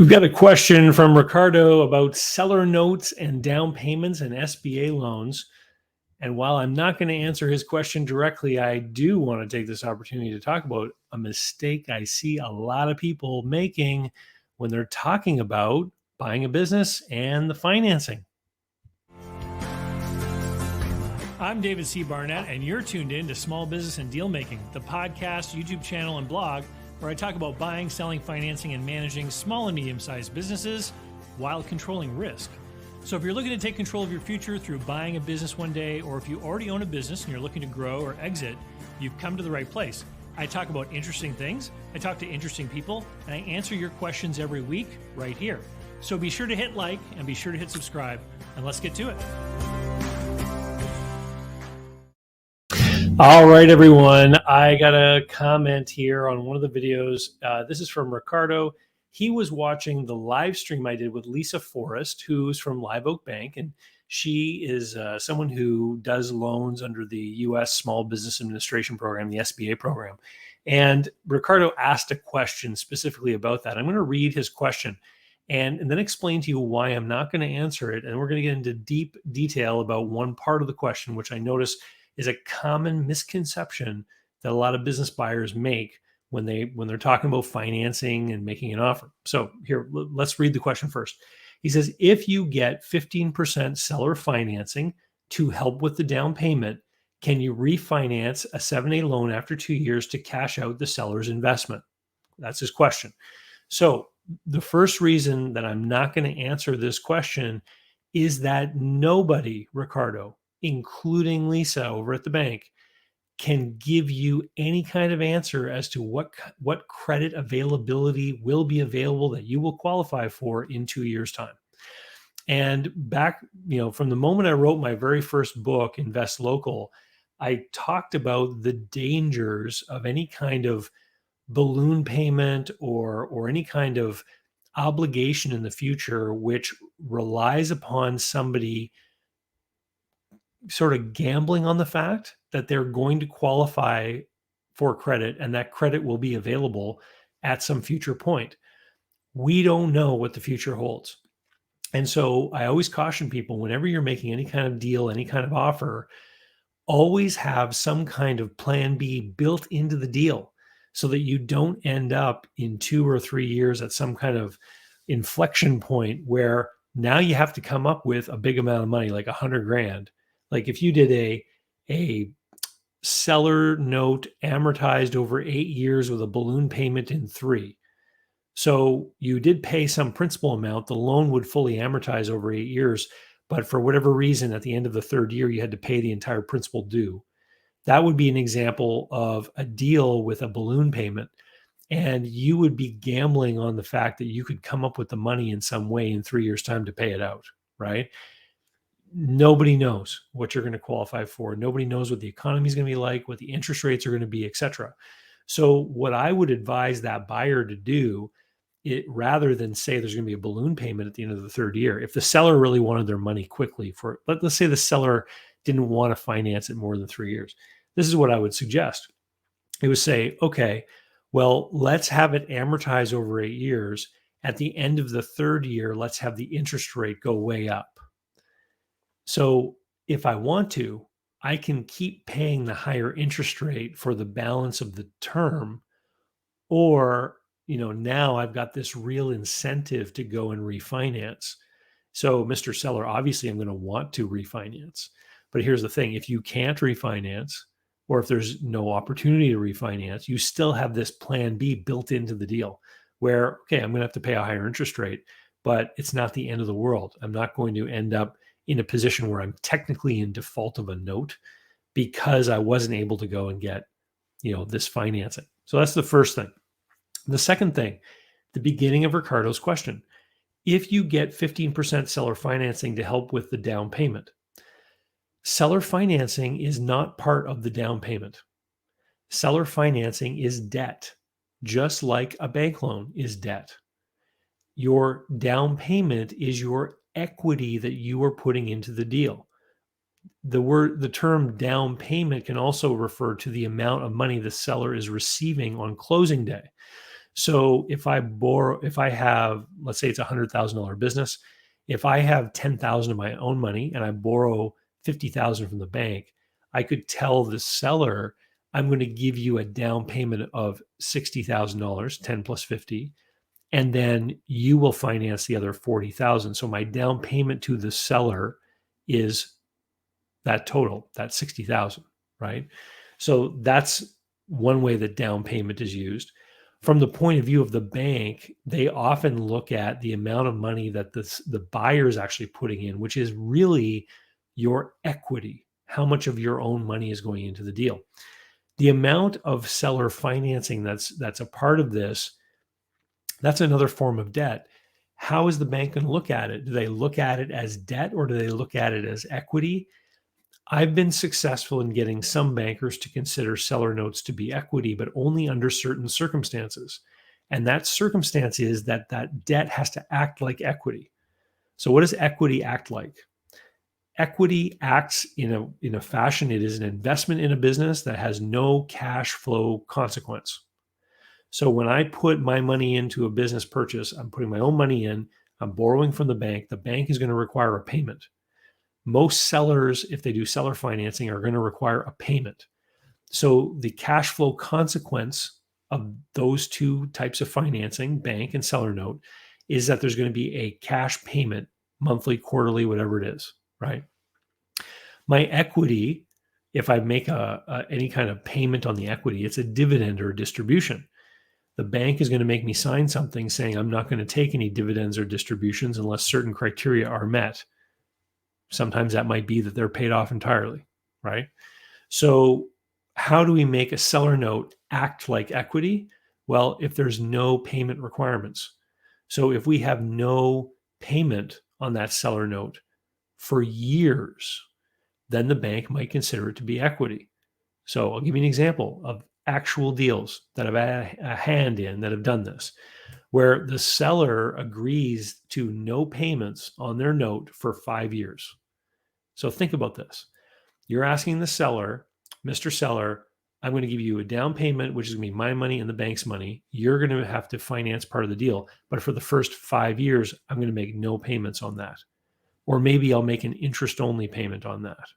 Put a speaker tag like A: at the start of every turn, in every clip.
A: We've got a question from Ricardo about seller notes and down payments and SBA loans. And while I'm not going to answer his question directly, I do want to take this opportunity to talk about a mistake I see a lot of people making when they're talking about buying a business and the financing. I'm David C. Barnett, and you're tuned in to Small Business and Deal Making, the podcast, YouTube channel, and blog where I talk about buying, selling, financing, and managing small and medium-sized businesses while controlling risk. So if you're looking to take control of your future through buying a business one day, or if you already own a business and you're looking to grow or exit, you've come to the right place. I talk about interesting things, I talk to interesting people, and I answer your questions every week right here. So be sure to hit like and be sure to hit subscribe, and let's get to it. All right, everyone. I got a comment here on one of the videos. This is from Ricardo. He was watching the live stream I did with Lisa Forrest, who's from Live Oak Bank, and she is someone who does loans under the U.S. Small Business Administration Program, the SBA program. And Ricardo asked a question specifically about that. I'm going to read his question and then explain to you why I'm not going to answer it. And we're going to get into deep detail about one part of the question, which I notice is a common misconception that a lot of business buyers make when they're talking about financing and making an offer. So here, let's read the question first. He says, if you get 15% seller financing to help with the down payment, can you refinance a 7A loan after 2 years to cash out the seller's investment? That's his question. So the first reason that I'm not going to answer this question is that nobody, Ricardo, including Lisa over at the bank, can give you any kind of answer as to what credit availability will be available that you will qualify for in 2 years' time. And back, from the moment I wrote my very first book, Invest Local, I talked about the dangers of any kind of balloon payment or any kind of obligation in the future, which relies upon somebody sort of gambling on the fact that they're going to qualify for credit and that credit will be available at some future point. We don't know what the future holds. And so I always caution people, whenever you're making any kind of deal, any kind of offer, always have some kind of plan B built into the deal so that you don't end up in 2 or 3 years at some kind of inflection point where now you have to come up with a big amount of money, like $100,000. Like if you did a seller note amortized over 8 years with a balloon payment in 3. So you did pay some principal amount, the loan would fully amortize over 8 years, but for whatever reason, at the end of the 3rd year, you had to pay the entire principal due. That would be an example of a deal with a balloon payment. And you would be gambling on the fact that you could come up with the money in some way in 3 years' time to pay it out, right? Nobody knows what you're going to qualify for. Nobody knows what the economy is going to be like, what the interest rates are going to be, et cetera. So what I would advise that buyer to do, rather than say there's going to be a balloon payment at the end of the 3rd year, if the seller really wanted their money quickly let's say the seller didn't want to finance it more than 3 years, this is what I would suggest. It would say, okay, well, let's have it amortize over 8 years. At the end of the 3rd year, let's have the interest rate go way up. So if I want to, I can keep paying the higher interest rate for the balance of the term, or, now I've got this real incentive to go and refinance. So Mr. Seller, obviously I'm going to want to refinance, but here's the thing. If you can't refinance, or if there's no opportunity to refinance, you still have this plan B built into the deal where, okay, I'm going to have to pay a higher interest rate, but it's not the end of the world. I'm not going to end up in a position where I'm technically in default of a note because I wasn't able to go and get, this financing. So that's the first thing. The second thing, the beginning of Ricardo's question, if you get 15% seller financing to help with the down payment, seller financing is not part of the down payment. Seller financing is debt, just like a bank loan is debt. Your down payment is your equity that you are putting into the deal. The term down payment can also refer to the amount of money the seller is receiving on closing day. So if I have, let's say it's a $100,000 business, if I have 10,000 of my own money and I borrow 50,000 from the bank, I could tell the seller, I'm going to give you a down payment of $60,000, 10 plus 50, and then you will finance the other 40,000. So my down payment to the seller is that total, that 60,000, right? So that's one way that down payment is used. From the point of view of the bank, they often look at the amount of money that the buyer is actually putting in, which is really your equity. How much of your own money is going into the deal? The amount of seller financing that's a part of this, that's another form of debt. How is the bank going to look at it? Do they look at it as debt or do they look at it as equity? I've been successful in getting some bankers to consider seller notes to be equity, but only under certain circumstances. And that circumstance is that that debt has to act like equity. So what does equity act like? Equity acts in a fashion, it is an investment in a business that has no cash flow consequence. So when I put my money into a business purchase, I'm putting my own money in, I'm borrowing from the bank is going to require a payment. Most sellers, if they do seller financing, are going to require a payment. So the cash flow consequence of those two types of financing, bank and seller note, is that there's going to be a cash payment, monthly, quarterly, whatever it is, right? My equity, if I make any kind of payment on the equity, it's a dividend or a distribution. The bank is going to make me sign something saying I'm not going to take any dividends or distributions unless certain criteria are met. Sometimes that might be that they're paid off entirely, right? So how do we make a seller note act like equity? Well, if there's no payment requirements. So if we have no payment on that seller note for years, then the bank might consider it to be equity. So I'll give you an example of actual deals that I've had a hand in that have done this, where the seller agrees to no payments on their note for 5 years. So think about this. You're asking the seller, Mr. Seller, I'm going to give you a down payment, which is going to be my money and the bank's money. You're going to have to finance part of the deal. But for the first 5 years, I'm going to make no payments on that. Or maybe I'll make an interest-only payment on that.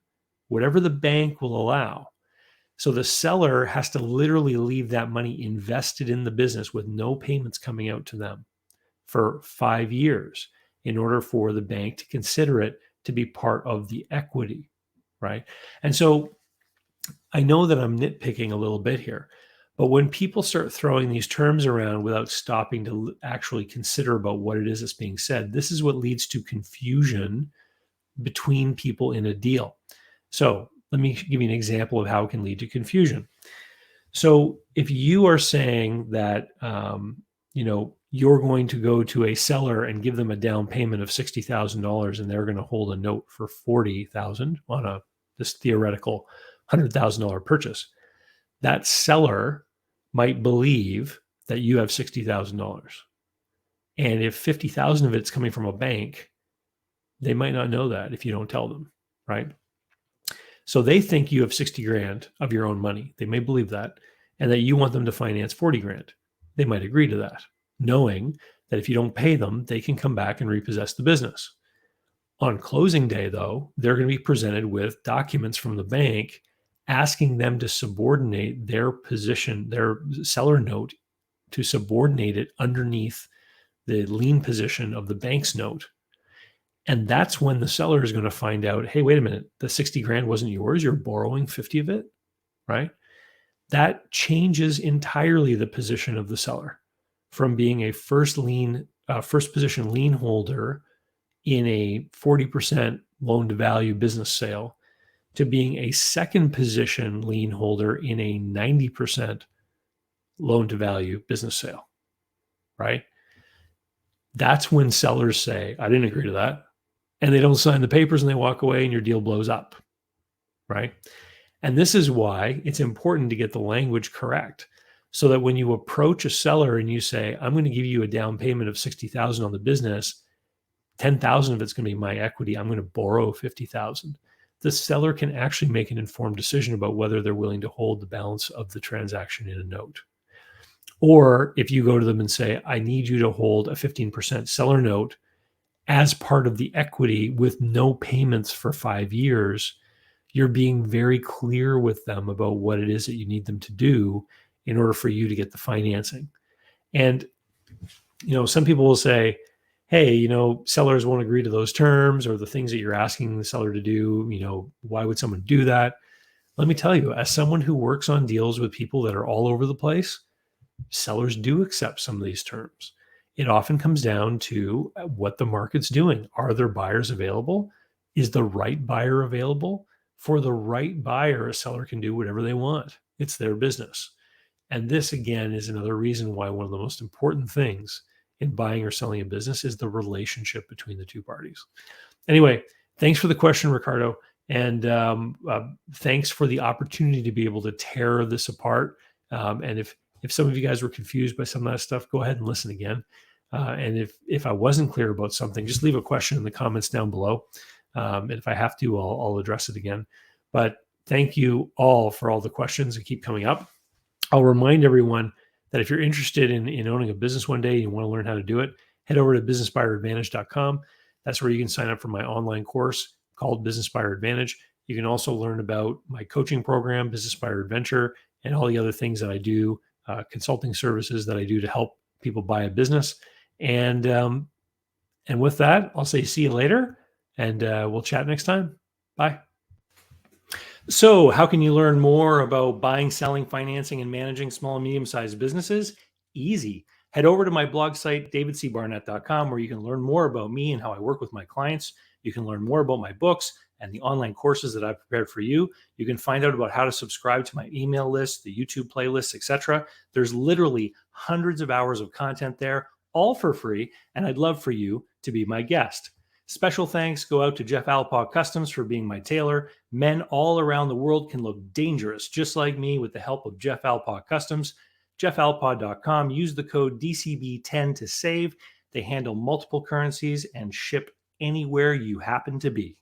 A: Whatever the bank will allow. So the seller has to literally leave that money invested in the business with no payments coming out to them for 5 years in order for the bank to consider it to be part of the equity, right? And so I know that I'm nitpicking a little bit here, but when people start throwing these terms around without stopping to actually consider about what it is that's being said, this is what leads to confusion between people in a deal. So let me give you an example of how it can lead to confusion. So if you are saying that, you're going to go to a seller and give them a down payment of $60,000 and they're going to hold a note for $40,000 on this theoretical $100,000 purchase, that seller might believe that you have $60,000. And if 50,000 of it's coming from a bank, they might not know that if you don't tell them, right? So they think you have 60 grand of your own money. They may believe that, and that you want them to finance 40 grand. They might agree to that, knowing that if you don't pay them, they can come back and repossess the business. On closing day, though, they're going to be presented with documents from the bank asking them to subordinate their position, their seller note, to subordinate it underneath the lien position of the bank's note. And that's when the seller is going to find out, hey, wait a minute, the 60 grand wasn't yours. You're borrowing 50 of it, right? That changes entirely the position of the seller from being a first position lien holder in a 40% loan to value business sale to being a second position lien holder in a 90% loan to value business sale, right? That's when sellers say, I didn't agree to that. And they don't sign the papers and they walk away and your deal blows up, right? And this is why it's important to get the language correct so that when you approach a seller and you say, I'm going to give you a down payment of 60,000 on the business, 10,000 of it's going to be my equity. I'm going to borrow 50,000. The seller can actually make an informed decision about whether they're willing to hold the balance of the transaction in a note. Or if you go to them and say, I need you to hold a 15% seller note as part of the equity with no payments for 5 years, you're being very clear with them about what it is that you need them to do in order for you to get the financing. And, some people will say, hey, sellers won't agree to those terms or the things that you're asking the seller to do. Why would someone do that? Let me tell you, as someone who works on deals with people that are all over the place, sellers do accept some of these terms. It often comes down to what the market's doing. Are there buyers available? Is the right buyer available? For the right buyer, a seller can do whatever they want. It's their business. And this, again, is another reason why one of the most important things in buying or selling a business is the relationship between the two parties. Anyway, thanks for the question, Ricardo. And thanks for the opportunity to be able to tear this apart. And if some of you guys were confused by some of that stuff, go ahead and listen again. And if I wasn't clear about something, just leave a question in the comments down below. And if I have to, I'll address it again. But thank you all for all the questions that keep coming up. I'll remind everyone that if you're interested in owning a business one day and you want to learn how to do it, head over to businessbuyeradvantage.com. That's where you can sign up for my online course called Business Buyer Advantage. You can also learn about my coaching program, Business Buyer Adventure, and all the other things that I do, consulting services that I do to help people buy a business. And with that, I'll say see you later, and we'll chat next time. Bye. So, how can you learn more about buying, selling, financing, and managing small and medium-sized businesses? Easy. Head over to my blog site, davidcbarnett.com, where you can learn more about me and how I work with my clients. You can learn more about my books and the online courses that I've prepared for you. You can find out about how to subscribe to my email list, the YouTube playlists, etc. There's literally hundreds of hours of content there, all for free, and I'd love for you to be my guest. Special thanks go out to Jeff Alpaugh Customs for being my tailor. Men all around the world can look dangerous, just like me, with the help of Jeff Alpaugh Customs. JeffAlpaugh.com. Use the code DCB10 to save. They handle multiple currencies and ship anywhere you happen to be.